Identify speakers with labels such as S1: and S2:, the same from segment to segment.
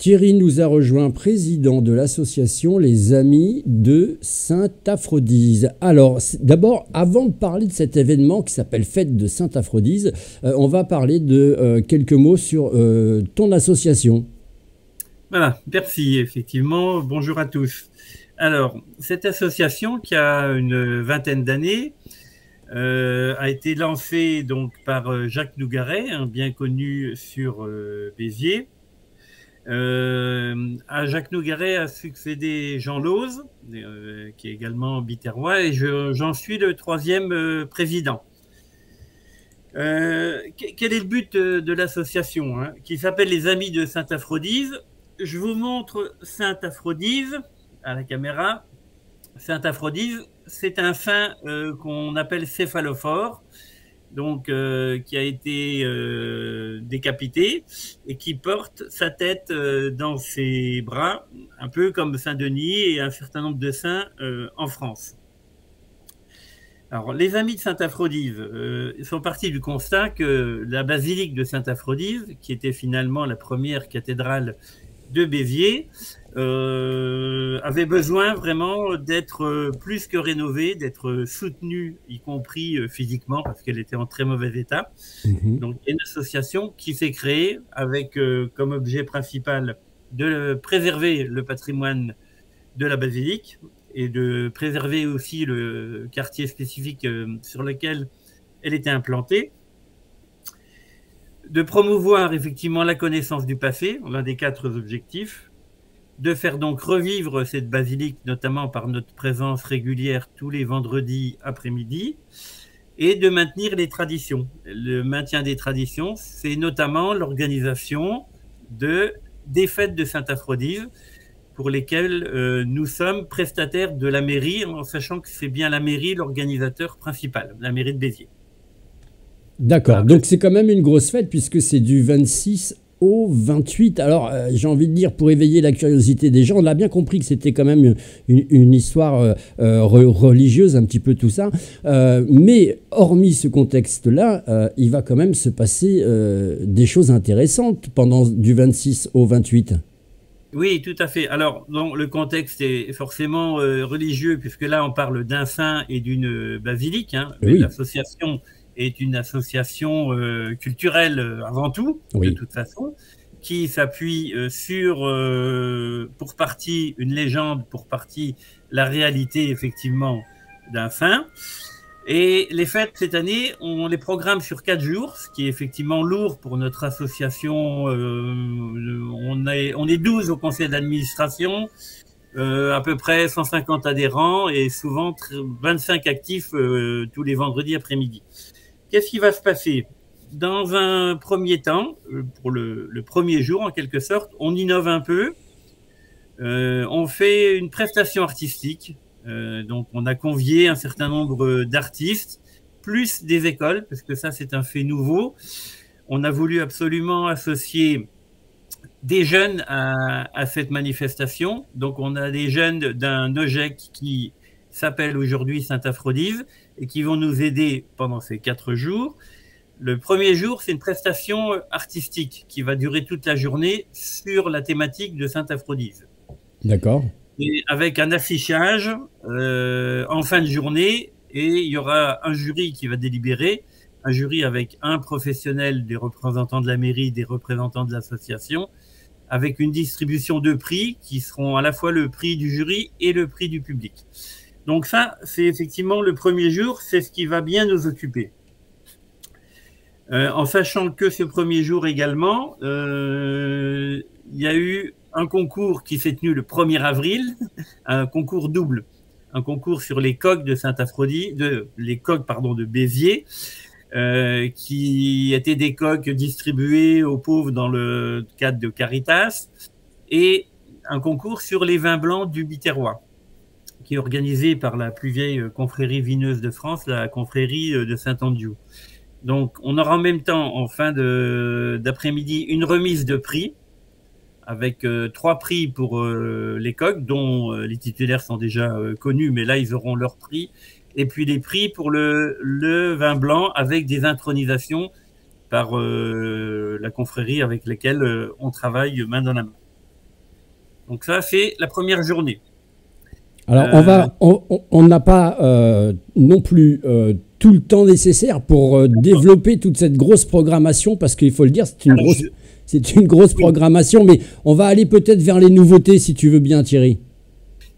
S1: Thierry nous a rejoint, président de l'association Les Amis de Sainte-Aphrodise. Alors, d'abord, avant de parler de cet événement qui s'appelle Fête de Sainte-Aphrodise, on va parler de quelques mots sur ton association.
S2: Voilà, merci, effectivement. Bonjour à tous. Alors, cette association qui a une vingtaine d'années a été lancée donc par Jacques Nougaret, un bien connu sur Béziers. À Jacques Nougaret a succédé Jean Lose, qui est également biterrois, et j'en suis le troisième président. Quel est le but de l'association, hein, qui s'appelle les Amis de Sainte-Aphrodise? Je vous montre Sainte-Aphrodise à la caméra. Sainte-Aphrodise, c'est un saint qu'on appelle céphalophore, donc qui a été décapité et qui porte sa tête dans ses bras, un peu comme Saint-Denis et un certain nombre de saints en France. Alors, les Amis de Sainte-Aphrodise sont partis du constat que la basilique de Sainte-Aphrodise, qui était finalement la première cathédrale de Béziers, avait besoin vraiment d'être plus que rénovée, d'être soutenue, y compris physiquement, parce qu'elle était en très mauvais état. Donc, il y a une association qui s'est créée avec comme objet principal de préserver le patrimoine de la basilique et de préserver aussi le quartier spécifique sur lequel elle était implantée, de promouvoir effectivement la connaissance du passé, l'un des 4 objectifs, de faire donc revivre cette basilique, notamment par notre présence régulière tous les vendredis après-midi, et de maintenir les traditions. Le maintien des traditions, c'est notamment l'organisation des fêtes de Sainte-Aphrodise, pour lesquelles nous sommes prestataires de la mairie, en sachant que c'est bien la mairie l'organisateur principal, la mairie de Béziers.
S1: D'accord, voilà. Donc c'est quand même une grosse fête puisque c'est du 26 au 28. Alors j'ai envie de dire, pour éveiller la curiosité des gens, on a bien compris que c'était quand même une histoire religieuse, un petit peu tout ça. Mais hormis ce contexte-là, il va quand même se passer des choses intéressantes pendant du 26 au 28.
S2: Oui, tout à fait. Alors, donc, le contexte est forcément religieux, puisque là, on parle d'un saint et d'une basilique. Hein. Oui. L'association est une association culturelle avant tout, oui, de toute façon, qui s'appuie sur, pour partie, une légende, pour partie, la réalité, effectivement, d'un saint. Et les fêtes, cette année, on les programme sur 4 jours, ce qui est effectivement lourd pour notre association. On est 12 au conseil d'administration, à peu près 150 adhérents et souvent 25 actifs tous les vendredis après-midi. Qu'est-ce qui va se passer? Dans un premier temps, pour le premier jour, en quelque sorte, on innove un peu. On fait une prestation artistique. Donc, on a convié un certain nombre d'artistes, plus des écoles, parce que ça, c'est un fait nouveau. On a voulu absolument associer des jeunes à cette manifestation. Donc, on a des jeunes d'un OGEC qui s'appelle aujourd'hui Sainte-Aphrodise et qui vont nous aider pendant ces 4 jours. Le premier jour, c'est une prestation artistique qui va durer toute la journée sur la thématique de Sainte-Aphrodise.
S1: D'accord.
S2: Et avec un affichage en fin de journée, et il y aura un jury qui va délibérer, un jury avec un professionnel, des représentants de la mairie, des représentants de l'association, avec une distribution de prix qui seront à la fois le prix du jury et le prix du public. Donc ça, c'est effectivement le premier jour, c'est ce qui va bien nous occuper. En sachant que ce premier jour également, il y a eu un concours qui s'est tenu le 1er avril, un concours double, un concours sur les coqs de Sainte-Aphrodise, les coqs de Béziers, qui étaient des coqs distribués aux pauvres dans le cadre de Caritas, et un concours sur les vins blancs du Biterrois, qui est organisé par la plus vieille confrérie vineuse de France, la confrérie de Saint-Andiou. Donc, on aura en même temps, en fin d'après-midi, une remise de prix, avec 3 prix pour les coqs, dont les titulaires sont déjà connus, mais là, ils auront leur prix. Et puis les prix pour le vin blanc, avec des intronisations par la confrérie avec laquelle on travaille main dans la main. Donc ça, c'est la première journée.
S1: Alors, on n'a pas non plus tout le temps nécessaire pour développer toute cette grosse programmation, parce qu'il faut le dire, c'est une grosse programmation, mais on va aller peut-être vers les nouveautés, si tu veux bien, Thierry.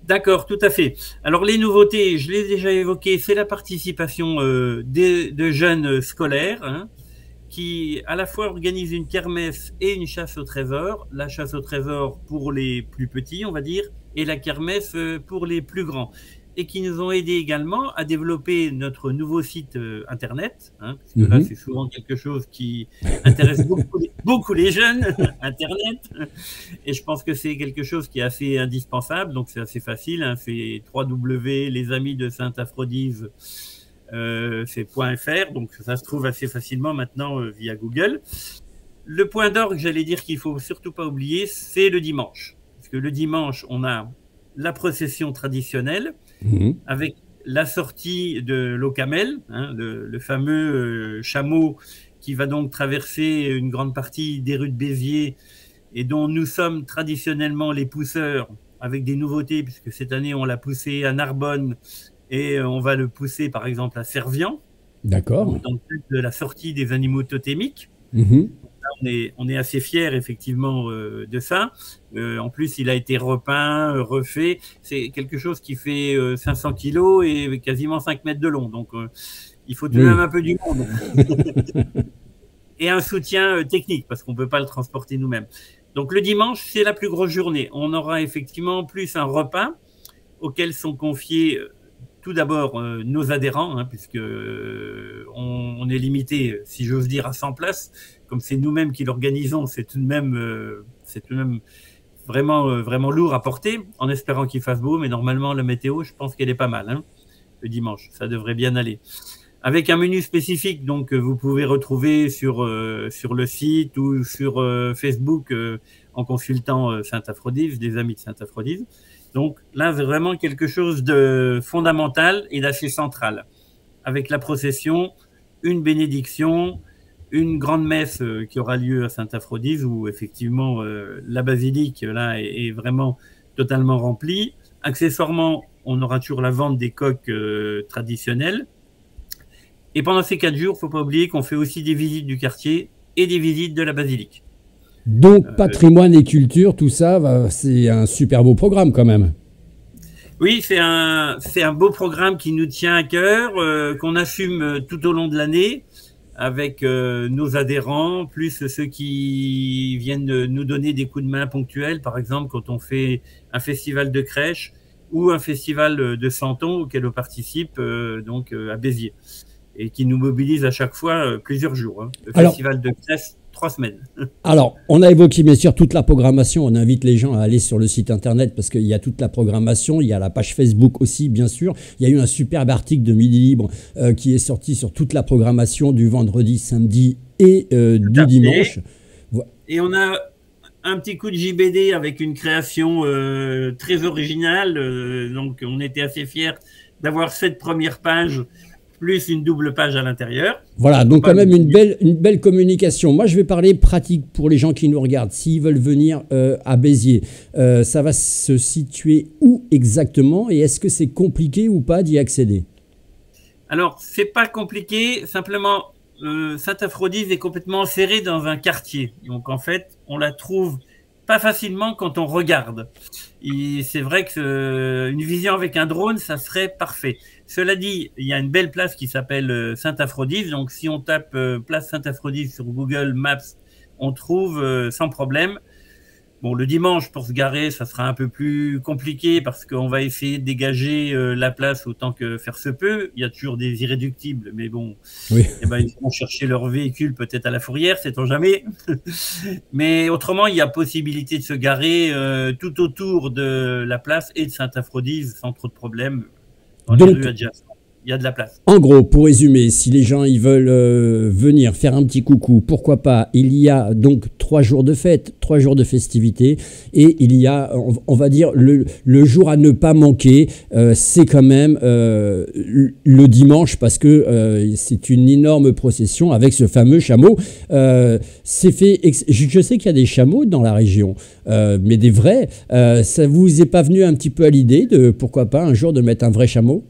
S2: D'accord, tout à fait. Alors, les nouveautés, je l'ai déjà évoqué, c'est la participation de jeunes scolaires, hein, qui à la fois organisent une kermesse et une chasse au trésor. La chasse au trésor pour les plus petits, on va dire, et la kermesse pour les plus grands. Et qui nous ont aidé également à développer notre nouveau site internet, hein, parce que là, c'est souvent quelque chose qui intéresse beaucoup les jeunes, Internet. Et je pense que c'est quelque chose qui est assez indispensable, donc c'est assez facile, hein, c'est www.lesamis-de-Sainte-Aphrodise. C'est .fr, donc ça se trouve assez facilement maintenant via Google. Le point d'orgue, j'allais dire qu'il faut surtout pas oublier, c'est le dimanche. Parce que le dimanche, on a la procession traditionnelle avec la sortie de l'Ocamel, hein, le fameux chameau qui va donc traverser une grande partie des rues de Béziers et dont nous sommes traditionnellement les pousseurs, avec des nouveautés, puisque cette année on l'a poussé à Narbonne et on va le pousser par exemple à Servian.
S1: D'accord.
S2: Dans le but de la sortie des animaux totémiques. On est assez fiers effectivement de ça. En plus, il a été repeint, refait. C'est quelque chose qui fait 500 kilos et quasiment 5 mètres de long. Donc, il faut tout de même un peu du monde. Et un soutien technique, parce qu'on ne peut pas le transporter nous-mêmes. Donc, le dimanche, c'est la plus grosse journée. On aura effectivement plus un repas auquel sont confiés tout d'abord nos adhérents, hein, puisque on est limité, si j'ose dire, à 100 places. Comme c'est nous-mêmes qui l'organisons, c'est tout de même vraiment lourd à porter, en espérant qu'il fasse beau. Mais normalement, la météo, je pense qu'elle est pas mal, hein, le dimanche. Ça devrait bien aller. Avec un menu spécifique, donc vous pouvez retrouver sur le site ou sur Facebook en consultant Sainte-Aphrodise, des amis de Sainte-Aphrodise. Donc là, c'est vraiment quelque chose de fondamental et d'assez central. Avec la procession, une bénédiction, une grande messe qui aura lieu à Sainte-Aphrodise, où effectivement la basilique là est vraiment totalement remplie. Accessoirement, on aura toujours la vente des coques traditionnelles. Et pendant ces 4 jours, il ne faut pas oublier qu'on fait aussi des visites du quartier et des visites de la basilique.
S1: Donc, patrimoine et culture, tout ça, c'est un super beau programme quand même.
S2: Oui, c'est un beau programme qui nous tient à cœur, qu'on assume tout au long de l'année avec nos adhérents, plus ceux qui viennent nous donner des coups de main ponctuels, par exemple quand on fait un festival de crèche ou un festival de Santon auquel on participe donc à Béziers, et qui nous mobilise à chaque fois plusieurs jours. Hein. Le festival de crèche, 3 semaines. Alors,
S1: on a évoqué bien sûr toute la programmation. On invite les gens à aller sur le site internet parce qu'il y a toute la programmation. Il y a la page Facebook aussi, bien sûr. Il y a eu un superbe article de Midi Libre qui est sorti sur toute la programmation du vendredi, samedi et du dimanche.
S2: Et on a un petit coup de JBD avec une création très originale. Donc, on était assez fiers d'avoir cette première page plus une double page à l'intérieur.
S1: Voilà, donc quand même une belle communication. Moi, je vais parler pratique pour les gens qui nous regardent. S'ils veulent venir à Béziers, ça va se situer où exactement et est-ce que c'est compliqué ou pas d'y accéder?
S2: Alors, c'est pas compliqué, simplement Sainte-Aphrodise est complètement enserrée dans un quartier. Donc, en fait, on la trouve pas facilement quand on regarde. C'est vrai qu'une vision avec un drone, ça serait parfait. Cela dit, il y a une belle place qui s'appelle Sainte-Aphrodise. Donc, si on tape place Sainte-Aphrodise sur Google Maps, on trouve sans problème. Bon, le dimanche, pour se garer, ça sera un peu plus compliqué parce qu'on va essayer de dégager la place autant que faire se peut. Il y a toujours des irréductibles, mais bon, oui. Eh ben, ils vont chercher leur véhicule peut-être à la Fourrière, sait-on jamais. Mais autrement, il y a possibilité de se garer tout autour de la place et de Sainte-Aphrodise sans trop de problèmes dans les rues adjacentes. il y a de la place.
S1: En gros, pour résumer, si les gens ils veulent venir faire un petit coucou, pourquoi pas. Il y a donc 3 jours de fête, 3 jours de festivités, et il y a, on va dire, le jour à ne pas manquer, c'est quand même le dimanche, parce que c'est une énorme procession avec ce fameux chameau. C'est fait. Je sais qu'il y a des chameaux dans la région, mais des vrais. Ça vous est pas venu un petit peu à l'idée de pourquoi pas un jour de mettre un vrai chameau?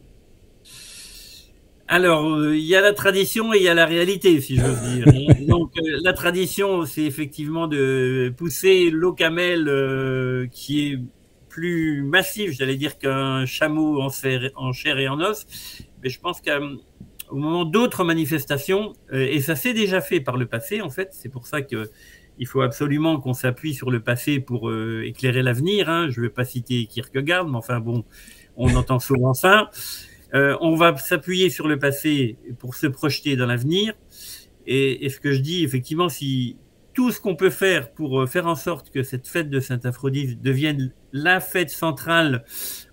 S2: Alors, il y a la tradition et il y a la réalité, si j'ose dire. Donc, la tradition, c'est effectivement de pousser l'eau camel qui est plus massif, j'allais dire, qu'un chameau en chair et en os. Mais je pense qu'au moment d'autres manifestations, et ça s'est déjà fait par le passé, en fait, c'est pour ça qu'il faut absolument qu'on s'appuie sur le passé pour éclairer l'avenir. Hein. Je ne vais pas citer Kierkegaard, mais enfin bon, on entend souvent ça. On va s'appuyer sur le passé pour se projeter dans l'avenir. Et ce que je dis, effectivement, si tout ce qu'on peut faire pour faire en sorte que cette fête de Sainte-Aphrodite devienne la fête centrale,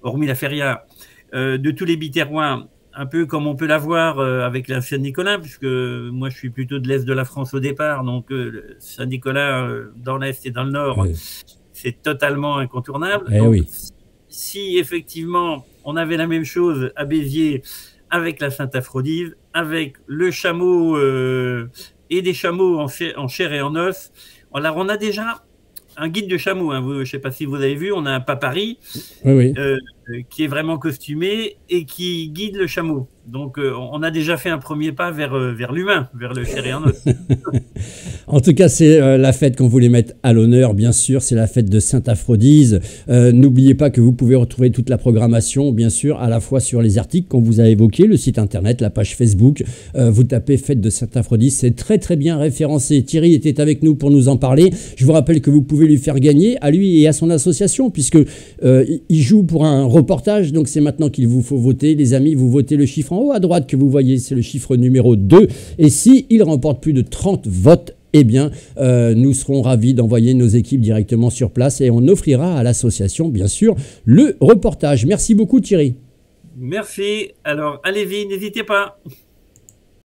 S2: hormis la feria, de tous les Biterrois, un peu comme on peut l'avoir avec la Saint-Nicolas, puisque moi je suis plutôt de l'Est de la France au départ, donc Saint-Nicolas dans l'Est et dans le Nord, oui. C'est totalement incontournable. Donc,
S1: oui.
S2: Si effectivement on avait la même chose à Béziers avec la Sainte-Aphrodite, avec le chameau et des chameaux en chair et en os, alors on a déjà un guide de chameau. Hein. Je ne sais pas si vous avez vu, on a un papari
S1: oui.
S2: Qui est vraiment costumé et qui guide le chameau. Donc, on a déjà fait un premier pas vers l'humain, vers le chair et en os.
S1: En tout cas, c'est la fête qu'on voulait mettre à l'honneur, bien sûr. C'est la fête de Sainte-Aphrodite. N'oubliez pas que vous pouvez retrouver toute la programmation, bien sûr, à la fois sur les articles qu'on vous a évoqués, le site internet, la page Facebook. Vous tapez fête de Sainte-Aphrodite. C'est très, très bien référencé. Thierry était avec nous pour nous en parler. Je vous rappelle que vous pouvez lui faire gagner, à lui et à son association, puisque il joue pour un reportage. Donc, c'est maintenant qu'il vous faut voter. Les amis, vous votez le chiffre en haut à droite que vous voyez, c'est le chiffre numéro 2. Et s'il remporte plus de 30 votes, eh bien, nous serons ravis d'envoyer nos équipes directement sur place et on offrira à l'association, bien sûr, le reportage. Merci beaucoup Thierry.
S2: Merci. Alors, allez-y, n'hésitez pas.